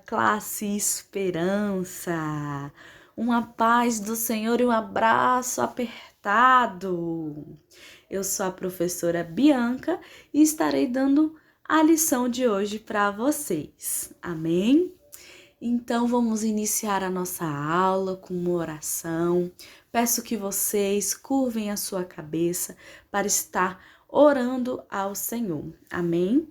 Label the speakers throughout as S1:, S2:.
S1: classe Esperança. Uma paz do Senhor e um abraço apertado. Eu sou a professora Bianca e estarei dando a lição de hoje para vocês. Amém? Então vamos iniciar a nossa aula com uma oração. Peço que vocês curvem a sua cabeça para estar orando ao Senhor. Amém?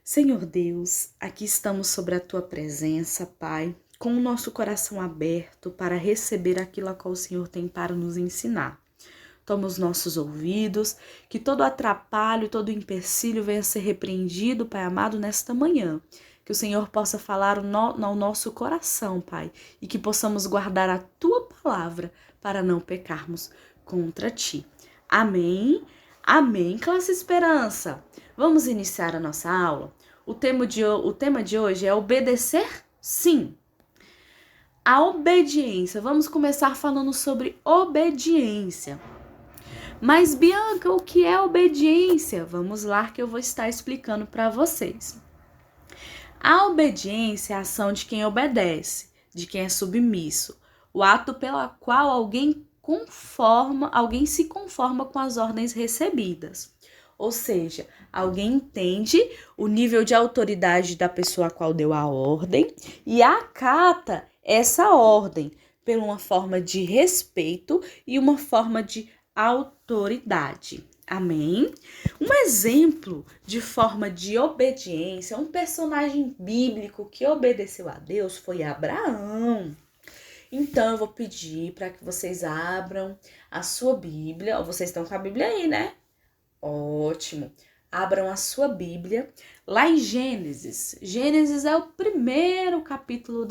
S1: Senhor Deus, aqui estamos sobre a Tua presença, Pai, com o nosso coração aberto para receber aquilo a qual o Senhor tem para nos ensinar. Toma os nossos ouvidos, que todo atrapalho, todo empecilho venha ser repreendido, Pai amado, nesta manhã. Que o Senhor possa falar ao nosso coração, Pai, e que possamos guardar a Tua palavra para não pecarmos contra Ti. Amém? Amém, classe Esperança! Vamos iniciar a nossa aula? O tema de hoje é obedecer? Sim. A obediência. Vamos começar falando sobre obediência. Mas, Bianca, o que é obediência? Vamos lá que eu vou estar explicando para vocês. A obediência é a ação de quem obedece, de quem é submisso. O ato pela qual alguém se conforma com as ordens recebidas. Ou seja, alguém entende o nível de autoridade da pessoa a qual deu a ordem e acata essa ordem por uma forma de respeito e uma forma de autoridade. Amém? Um exemplo de forma de obediência, um personagem bíblico que obedeceu a Deus foi Abraão. Então, eu vou pedir para que vocês abram a sua Bíblia. Vocês estão com a Bíblia aí, né? Ótimo. Abram a sua Bíblia lá em Gênesis. Gênesis é o primeiro capítulo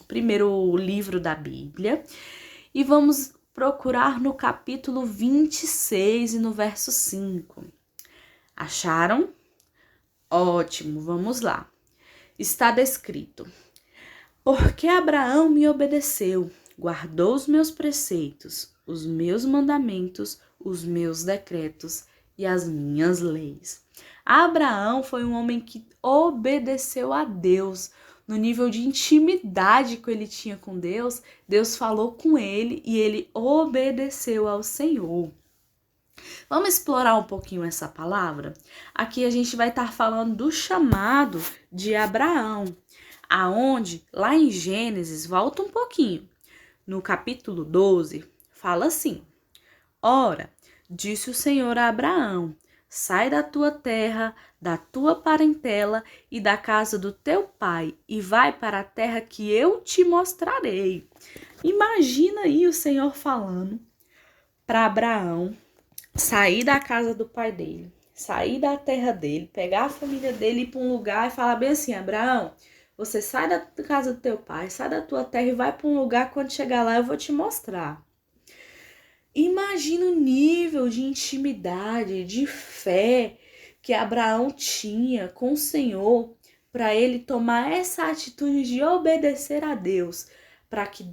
S1: primeiro livro da Bíblia. E vamos procurar no capítulo 26 e no verso 5. Acharam? Ótimo, vamos lá. Está descrito: porque Abraão me obedeceu, guardou os meus preceitos, os meus mandamentos, os meus decretos e as minhas leis. Abraão foi um homem que obedeceu a Deus. No nível de intimidade que ele tinha com Deus, Deus falou com ele e ele obedeceu ao Senhor. Vamos explorar um pouquinho essa palavra? Aqui a gente vai estar falando do chamado de Abraão, aonde, lá em Gênesis, volta um pouquinho, no capítulo 12, fala assim: ora, disse o Senhor a Abraão, sai da tua terra, da tua parentela e da casa do teu pai e vai para a terra que eu te mostrarei. Imagina aí o Senhor falando para Abraão sair da casa do pai dele, sair da terra dele, pegar a família dele, ir para um lugar e falar bem assim: Abraão, você sai da casa do teu pai, sai da tua terra e vai para um lugar, quando chegar lá eu vou te mostrar. Imagina o nível de intimidade, de fé que Abraão tinha com o Senhor para ele tomar essa atitude de obedecer a Deus, para que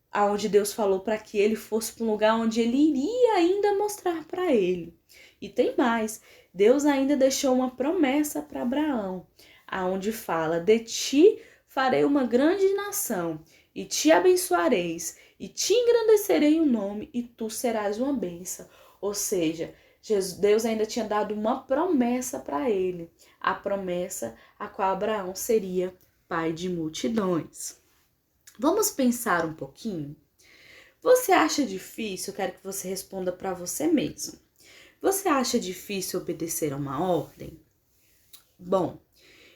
S1: aonde Deus falou para que ele fosse para um lugar onde ele iria ainda mostrar para ele. E tem mais, Deus ainda deixou uma promessa para Abraão, aonde fala: de ti farei uma grande nação e te abençoareis e te engrandecerei o nome e tu serás uma bênção. Ou seja, Deus ainda tinha dado uma promessa para ele, a promessa a qual Abraão seria pai de multidões. Vamos pensar um pouquinho? Você acha difícil? Eu quero que você responda para você mesmo. Você acha difícil obedecer a uma ordem? Bom,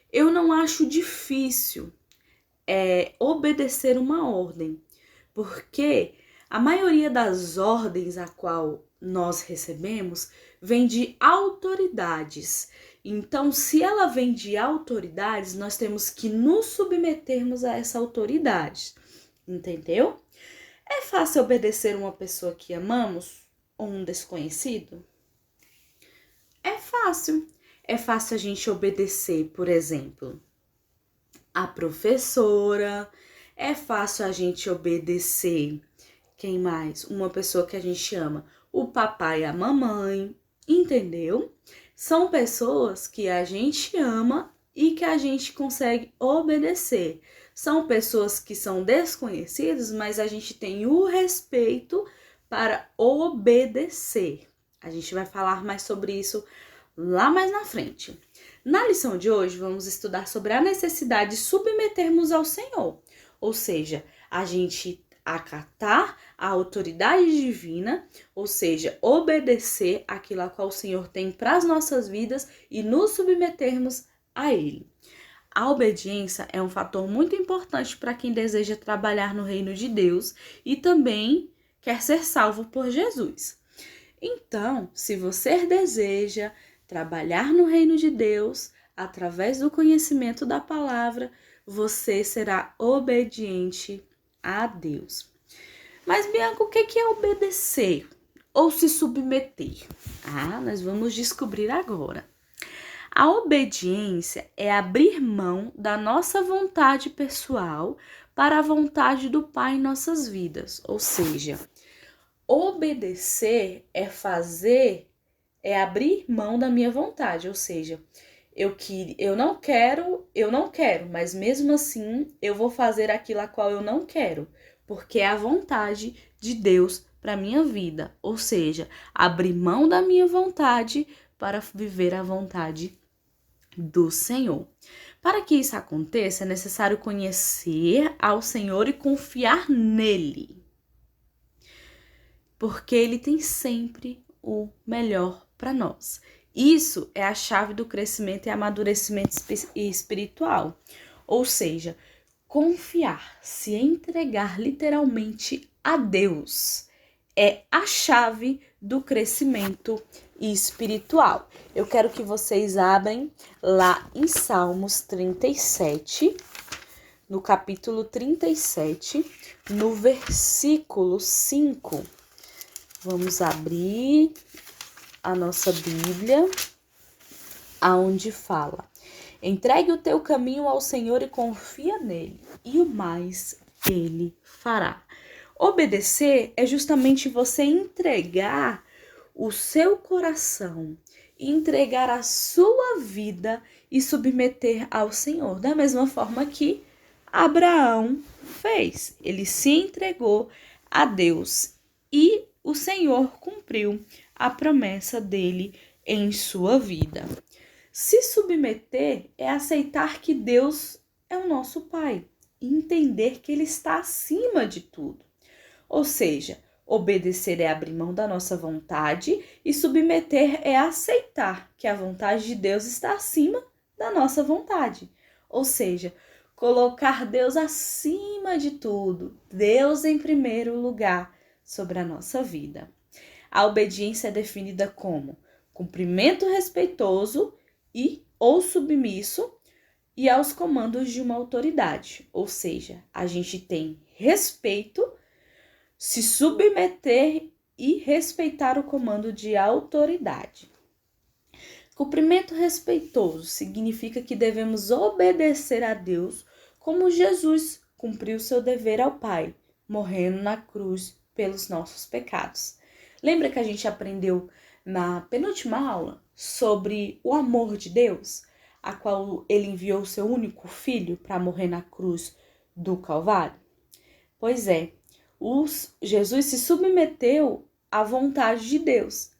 S1: eu não acho difícil obedecer uma ordem, porque a maioria das ordens a qual nós recebemos vem de autoridades. Então, se ela vem de autoridades, nós temos que nos submetermos a essa autoridade. Entendeu? É fácil obedecer uma pessoa que amamos ou um desconhecido? É fácil. É fácil a gente obedecer, por exemplo, a professora. É fácil a gente obedecer, quem mais? Uma pessoa que a gente ama, o papai e a mamãe, entendeu? São pessoas que a gente ama e que a gente consegue obedecer. São pessoas que são desconhecidas, mas a gente tem o respeito para obedecer. A gente vai falar mais sobre isso lá mais na frente. Na lição de hoje, vamos estudar sobre a necessidade de submetermos ao Senhor, ou seja, a gente acatar a autoridade divina, ou seja, obedecer aquilo a qual o Senhor tem para as nossas vidas e nos submetermos a Ele. A obediência é um fator muito importante para quem deseja trabalhar no reino de Deus e também quer ser salvo por Jesus. Então, se você deseja trabalhar no reino de Deus, através do conhecimento da palavra, você será obediente a Deus. Mas, Bianca, o que é obedecer ou se submeter? Nós vamos descobrir agora. A obediência é abrir mão da nossa vontade pessoal para a vontade do Pai em nossas vidas. Ou seja, obedecer é abrir mão da minha vontade. Ou seja, eu não quero, mas mesmo assim eu vou fazer aquilo a qual eu não quero, porque é a vontade de Deus para minha vida. Ou seja, abrir mão da minha vontade para viver a vontade do Senhor. Para que isso aconteça, é necessário conhecer ao Senhor e confiar nele, porque ele tem sempre o melhor para nós. Isso é a chave do crescimento e amadurecimento espiritual. Ou seja, confiar, se entregar literalmente a Deus, é a chave do crescimento espiritual. Eu quero que vocês abrem lá em Salmos 37, no capítulo 37, no versículo 5. Vamos abrir a nossa Bíblia, aonde fala: entregue o teu caminho ao Senhor e confia nele, e o mais ele fará. Obedecer é justamente você entregar o seu coração, entregar a sua vida e submeter ao Senhor, da mesma forma que Abraão fez. Ele se entregou a Deus e o Senhor cumpriu a promessa dele em sua vida. Se submeter é aceitar que Deus é o nosso Pai e entender que Ele está acima de tudo. Ou seja, obedecer é abrir mão da nossa vontade e submeter é aceitar que a vontade de Deus está acima da nossa vontade. Ou seja, colocar Deus acima de tudo, Deus em primeiro lugar sobre a nossa vida. A obediência é definida como cumprimento respeitoso ou submisso e aos comandos de uma autoridade. Ou seja, a gente tem respeito, se submeter e respeitar o comando de autoridade. Cumprimento respeitoso significa que devemos obedecer a Deus como Jesus cumpriu seu dever ao Pai, morrendo na cruz pelos nossos pecados. Lembra que a gente aprendeu na penúltima aula sobre o amor de Deus, a qual ele enviou o seu único filho para morrer na cruz do Calvário? Pois é, Jesus se submeteu à vontade de Deus,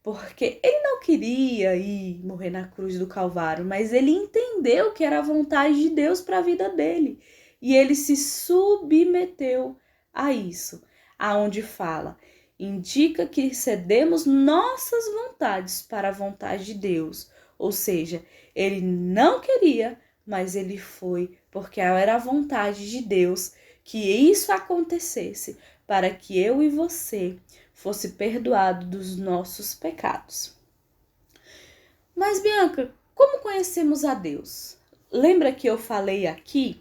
S1: porque ele não queria ir morrer na cruz do Calvário, mas ele entendeu que era a vontade de Deus para a vida dele, e ele se submeteu a isso, aonde fala: indica que cedemos nossas vontades para a vontade de Deus. Ou seja, ele não queria, mas ele foi, porque era a vontade de Deus que isso acontecesse, para que eu e você fosse perdoado dos nossos pecados. Mas, Bianca, como conhecemos a Deus? Lembra que eu falei aqui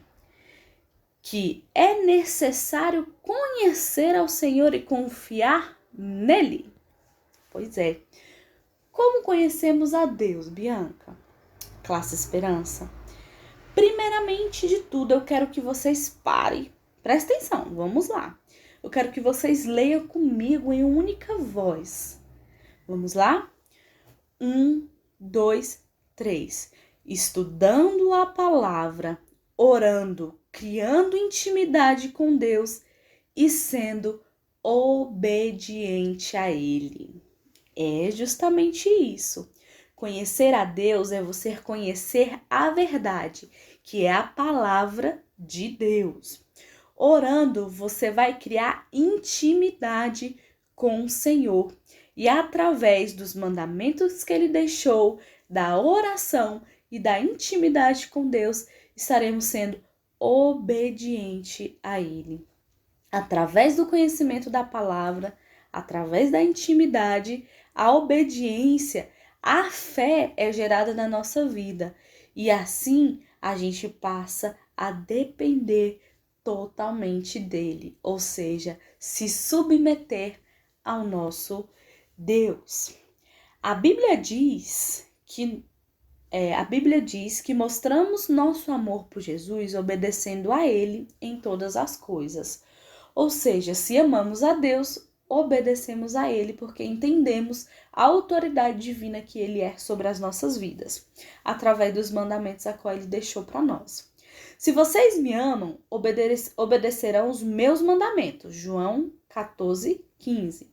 S1: que é necessário conhecer ao Senhor e confiar nele? Pois é. Como conhecemos a Deus, Bianca? Classe Esperança. Primeiramente de tudo, eu quero que vocês parem. Presta atenção, vamos lá. Eu quero que vocês leiam comigo em única voz. Vamos lá? 1, 2, 3. estudando a palavra, orando, criando intimidade com Deus e sendo obediente a Ele. É justamente isso. Conhecer a Deus é você conhecer a verdade, que é a palavra de Deus. Orando, você vai criar intimidade com o Senhor. E através dos mandamentos que Ele deixou, da oração e da intimidade com Deus, estaremos sendo obedientes a Ele. Através do conhecimento da palavra, através da intimidade, a obediência, a fé é gerada na nossa vida. E assim a gente passa a depender totalmente dele, ou seja, se submeter ao nosso Deus. A Bíblia diz que mostramos nosso amor por Jesus obedecendo a Ele em todas as coisas. Ou seja, se amamos a Deus, obedecemos a Ele porque entendemos a autoridade divina que Ele é sobre as nossas vidas, através dos mandamentos a qual Ele deixou para nós. Se vocês me amam, obedecerão os meus mandamentos. João 14:15.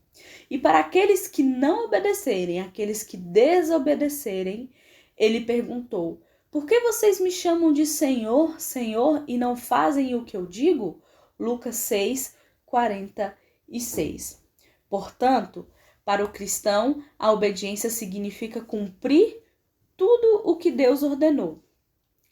S1: E para aqueles que não obedecerem, aqueles que desobedecerem, ele perguntou: por que vocês me chamam de Senhor, Senhor, e não fazem o que eu digo? Lucas 6:46. Portanto, para o cristão, a obediência significa cumprir tudo o que Deus ordenou.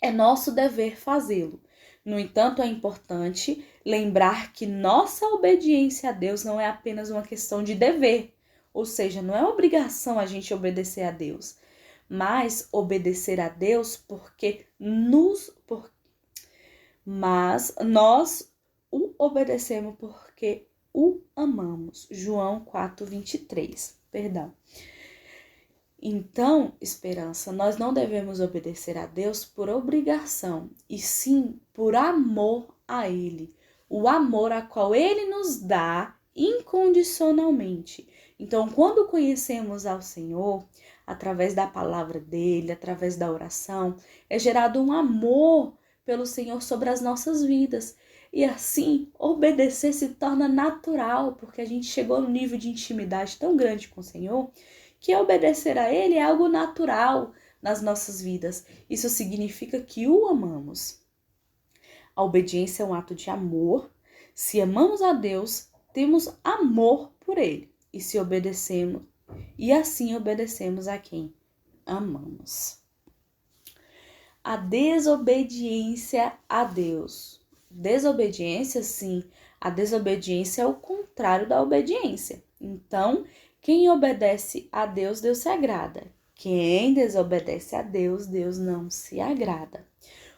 S1: É nosso dever fazê-lo. No entanto, é importante lembrar que nossa obediência a Deus não é apenas uma questão de dever, ou seja, não é obrigação a gente obedecer a Deus, mas obedecer a Deus mas nós o obedecemos porque o amamos. João 4:23. Então, Esperança, nós não devemos obedecer a Deus por obrigação, e sim por amor a Ele. O amor a qual Ele nos dá incondicionalmente. Então, quando conhecemos ao Senhor, através da palavra dEle, através da oração, é gerado um amor pelo Senhor sobre as nossas vidas. E assim, obedecer se torna natural, porque a gente chegou num nível de intimidade tão grande com o Senhor, que obedecer a Ele é algo natural nas nossas vidas. Isso significa que o amamos. A obediência é um ato de amor. Se amamos a Deus, temos amor por Ele. E assim obedecemos a quem amamos. A desobediência a Deus. Desobediência, sim. A desobediência é o contrário da obediência. Então, quem obedece a Deus, Deus se agrada. Quem desobedece a Deus, Deus não se agrada.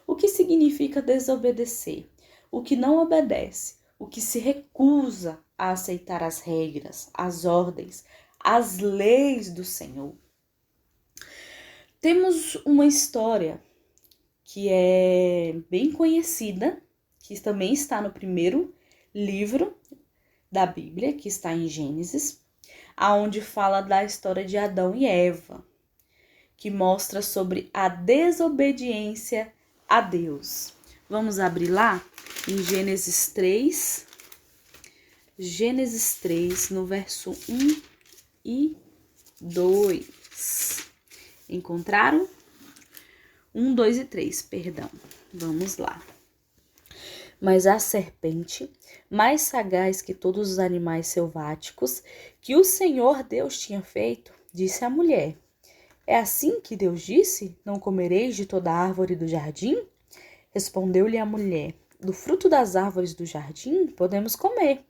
S1: O que significa desobedecer? O que não obedece, o que se recusa a aceitar as regras, as ordens, as leis do Senhor. Temos uma história que é bem conhecida, que também está no primeiro livro da Bíblia, que está em Gênesis, aonde fala da história de Adão e Eva, que mostra sobre a desobediência a Deus. Vamos abrir lá em Gênesis 3, no verso 1 e 2. Encontraram? 1, 2 e 3, perdão. Vamos lá. Mas a serpente, mais sagaz que todos os animais selváticos que o Senhor Deus tinha feito, disse à mulher: é assim que Deus disse? Não comereis de toda árvore do jardim? Respondeu-lhe a mulher: do fruto das árvores do jardim podemos comer,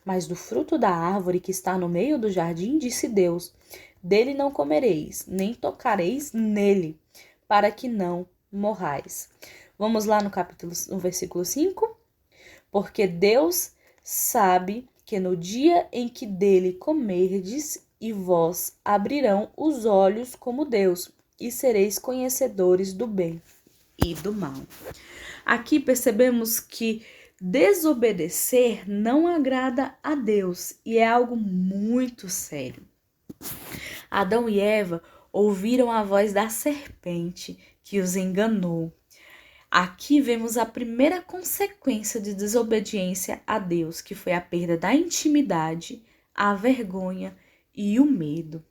S1: mas do fruto da árvore que está no meio do jardim, disse Deus: dele não comereis, nem tocareis nele, para que não morrais. Vamos lá no versículo 5. Porque Deus sabe que no dia em que dele comerdes, e vós abrirão os olhos como Deus, e sereis conhecedores do bem e do mal. Aqui percebemos que desobedecer não agrada a Deus e é algo muito sério. Adão e Eva ouviram a voz da serpente que os enganou. Aqui vemos a primeira consequência de desobediência a Deus, que foi a perda da intimidade, a vergonha e o medo.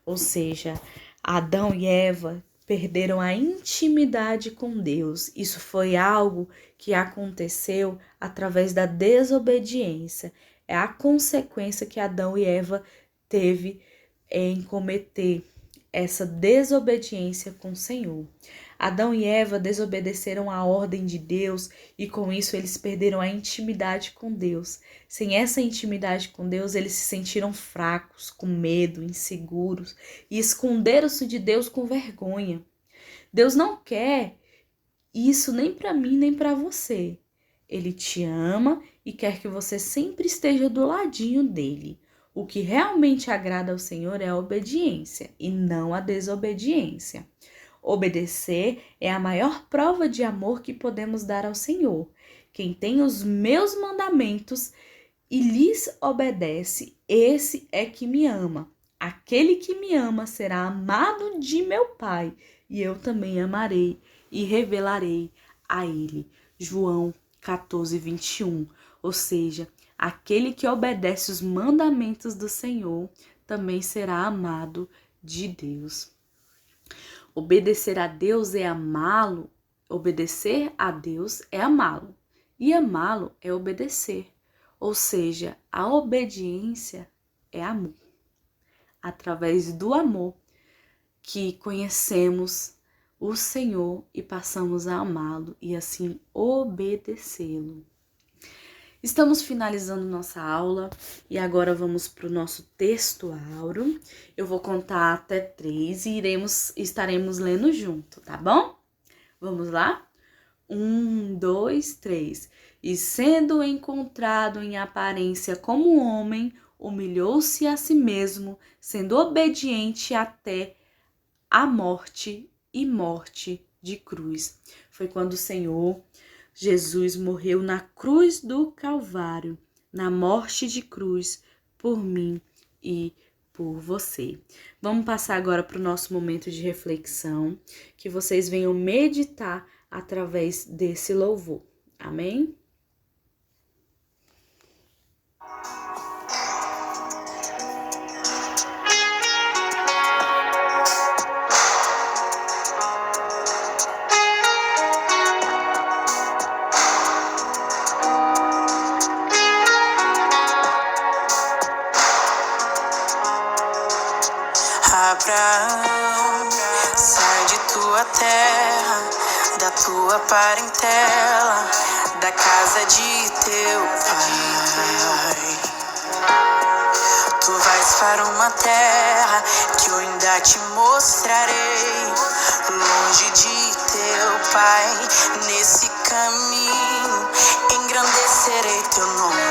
S1: Ou seja, Adão e Eva perderam a intimidade com Deus. Isso foi algo que aconteceu através da desobediência. É a consequência que Adão e Eva teve em cometer essa desobediência com o Senhor. Adão e Eva desobedeceram a ordem de Deus e com isso eles perderam a intimidade com Deus. Sem essa intimidade com Deus, eles se sentiram fracos, com medo, inseguros e esconderam-se de Deus com vergonha. Deus não quer isso nem para mim, nem para você. Ele te ama e quer que você sempre esteja do ladinho dele. O que realmente agrada ao Senhor é a obediência e não a desobediência. Obedecer é a maior prova de amor que podemos dar ao Senhor. Quem tem os meus mandamentos e lhes obedece, esse é que me ama. Aquele que me ama será amado de meu Pai, e eu também amarei e revelarei a ele. João 14, 21. Ou seja, aquele que obedece os mandamentos do Senhor também será amado de Deus. Obedecer a Deus é amá-lo. Obedecer a Deus é amá-lo. E amá-lo é obedecer. Ou seja, a obediência é amor. Através do amor que conhecemos o Senhor e passamos a amá-lo e assim obedecê-lo. Estamos finalizando nossa aula e agora vamos para o nosso texto áureo. Eu vou contar até 3 e estaremos lendo junto, tá bom? Vamos lá? 1, 2, 3. E sendo encontrado em aparência como homem, humilhou-se a si mesmo, sendo obediente até a morte e morte de cruz. Foi quando o Senhor Jesus morreu na cruz do Calvário, na morte de cruz, por mim e por você. Vamos passar agora para o nosso momento de reflexão, que vocês venham meditar através desse louvor. Amém?
S2: Abraão, sai de tua terra, da tua parentela, da casa de teu pai. Tu vais para uma terra que eu ainda te mostrarei, longe de teu pai. Nesse caminho engrandecerei teu nome,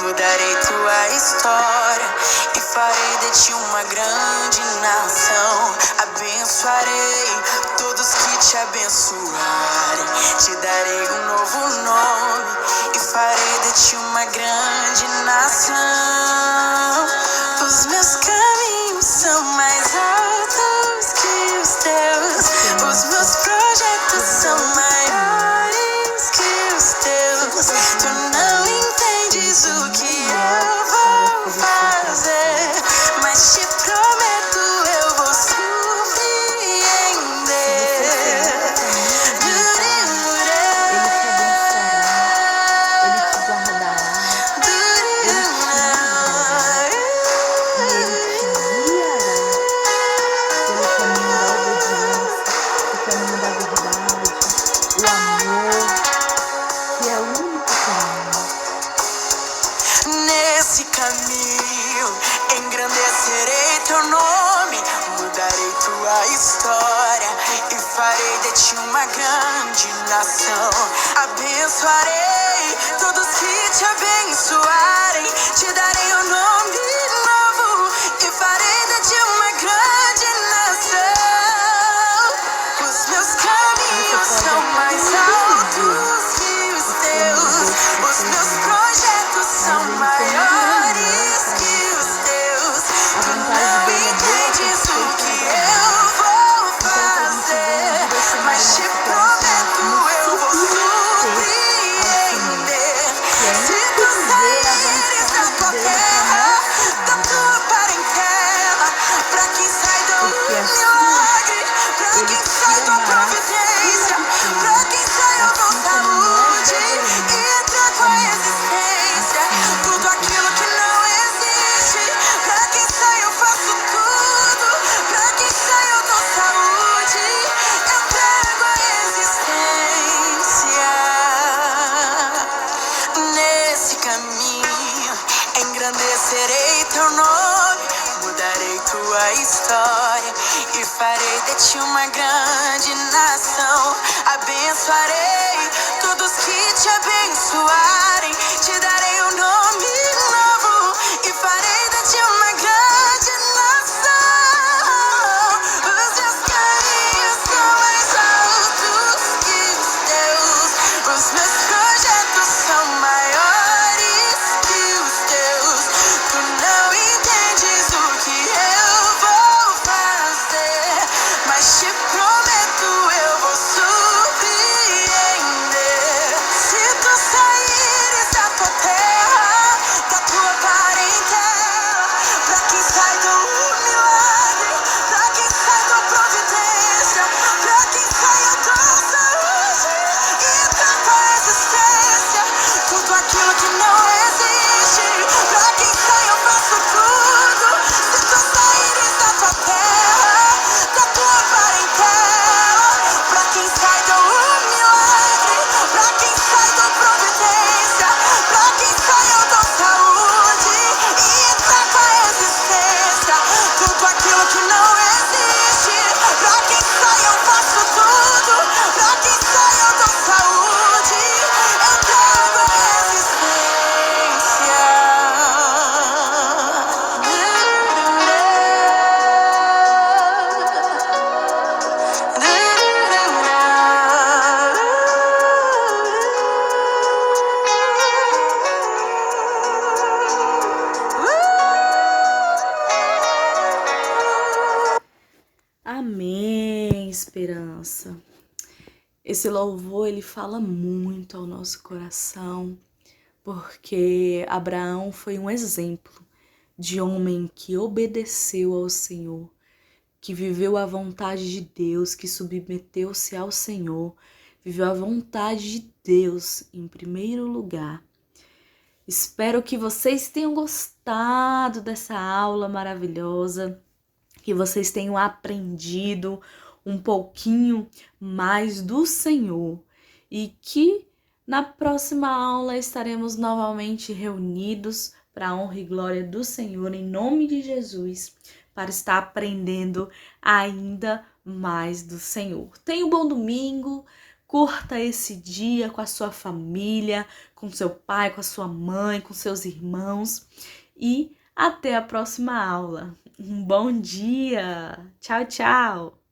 S2: mudarei tua história e farei de ti uma grande nação. Abençoarei todos que te abençoarem, te darei um novo nome e farei de ti uma grande nação. Os meus caminhos são mais altos que os teus, os meus projetos são maiores que os teus. Tu não entendes o que eu vou fazer, mas te prometo eu vou surpreender. Nesse caminho engrandecerei teu nome, mudarei tua história e farei de ti uma grande nação. Abençoarei todos que te abençoarem, te darei um nome novo e farei de ti uma grande nação. Os meus caminhos são mais altos que os teus, os meus projetos são maiores que os teus. Tu não entendes o que eu vou fazer, engrandecerei teu nome, mudarei tua história e farei de ti uma grande nação. Abençoarei todos que te abençoarem, te darei um nome novo e farei de ti uma grande nação. Os meus caminhos são mais altos que os teus, os meus projetos são maiores que os teus. Tu não entendes o que eu vou fazer, mas te prometo eu vou surpreender. Se tu saíres da tua terra, da tua parentela, pra quem sai do milagre, pra quem sai da providência, pra quem sai a tua saúde e da tua existência, tudo aquilo que não existe, pra quem sai eu faço tudo. Se tu saíres da tua terra, da tua parentela, pra quem sai do milagre, pra quem sai da providência, pra quem sai eu dou saúde e da tua existência, tudo aquilo que não existe, pra quem sai eu faço tudo, pra quem sai eu dou saúde, eu trago a
S1: Amém, Esperança. Esse louvor, ele fala muito ao nosso coração, porque Abraão foi um exemplo de homem que obedeceu ao Senhor, que viveu a vontade de Deus, que submeteu-se ao Senhor, viveu a vontade de Deus em primeiro lugar. Espero que vocês tenham gostado dessa aula maravilhosa, que vocês tenham aprendido um pouquinho mais do Senhor e que na próxima aula estaremos novamente reunidos para a honra e glória do Senhor, em nome de Jesus, para estar aprendendo ainda mais do Senhor. Tenha um bom domingo, curta esse dia com a sua família, com seu pai, com a sua mãe, com seus irmãos e até a próxima aula. Um bom dia! Tchau, tchau!